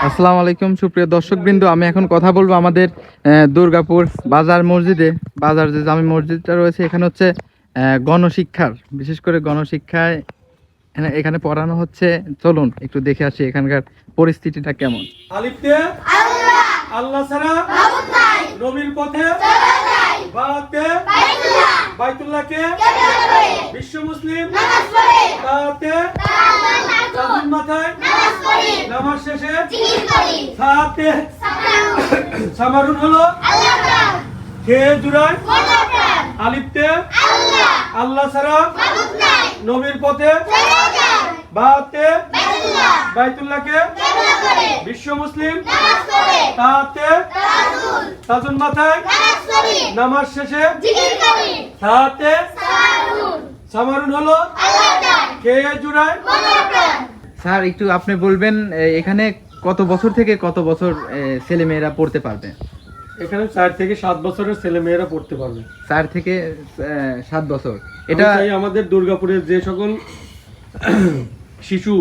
আসসালামু আলাইকুম সুপ্রিয় দর্শকবৃন্দ, আমি এখন কথা বলবো আমাদের দুর্গাপুর বাজার মসজিদে। বাজার যে জামি মসজিদটা রয়েছে এখানে হচ্ছে গণশিক্ষার, বিশেষ করে গণশিক্ষায় এখানে পড়ানো হচ্ছে। চলুন একটু দেখে আসি এখানকার পরিস্থিতিটা কেমন। আল্লাহ ছাড়া নবীর পথে বাতে বাইতুল্লাহকে বিশ্ব মুসলিম তাতে চাঁদুর মাথায় নামাজ শেষে সাথে সামারুন হলো খেয়ে জুড়ায় আলিফতে আল্লাহ ছাড়া নবীর পথে বাতে বাইতুল্লাহকে বিশ্ব মুসলিম তাতে তাজুন মাথায় নামাজ শেষে তাতে সামারুন হলো খেয়ে জুড়ায়। স্যার একটু আপনি বলবেন এখানে কত বছর থেকে কত বছর ছেলে মেয়েরা পড়তে পারবে? এখানে 4 থেকে 7 বছরের ছেলে মেয়েরা পড়তে পারবে। 4 থেকে 7 বছর। এটা আমাদের দুর্গাপুরের যে সকল শিশু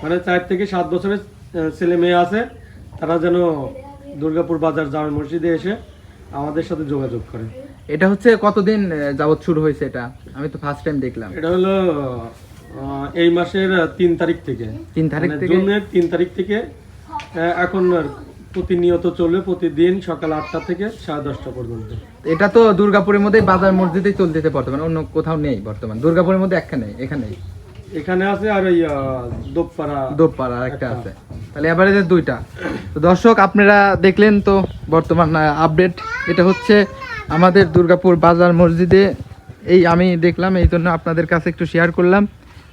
মানে 4 থেকে 7 বছরের ছেলে মেয়ে আছে তারা যেন দুর্গাপুর বাজার জামে মসজিদে এসে আমাদের সাথে যোগাযোগ করে। এটা হচ্ছে কতদিন যাবত শুরু হয়েছে? এটা আমি তো ফার্স্ট টাইম দেখলাম। এটা হলো এই মাসের 3 তারিখ থেকে, 3 তারিখ থেকে, জুনের 3 তারিখ থেকে এখন প্রতিনিয়ত চলবে, প্রতিদিন সকাল 8টা থেকে 10:30 পর্যন্ত। এটা তো দুর্গাপুরের মধ্যে বাজার মসজিদেই চলতেছে বর্তমানে, অন্য কোথাও নেই বর্তমান। দুর্গাপুরের মধ্যে এখানে আছে, আর ওই দোপপাড়া একটা আছে। তাহলে এভারেজে 2টা। তো দর্শক আপনারা দেখলেন তো বর্তমান আপডেট। এটা হচ্ছে আমাদের দুর্গাপুর বাজার মসজিদে। এই আমি দেখলাম, এই জন্য আপনাদের কাছে একটু শেয়ার করলাম,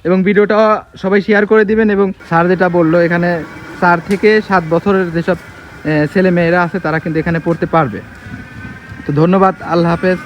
এবং ভিডিওটা সবাই শেয়ার করে দিবেন। এবং স্যার যেটা বললো, এখানে 4 থেকে 7 বছরের যেসব ছেলে মেয়েরা আছে তারা কিন্তু এখানে পড়তে পারবে। তো ধন্যবাদ, আল্লাহ হাফেজ।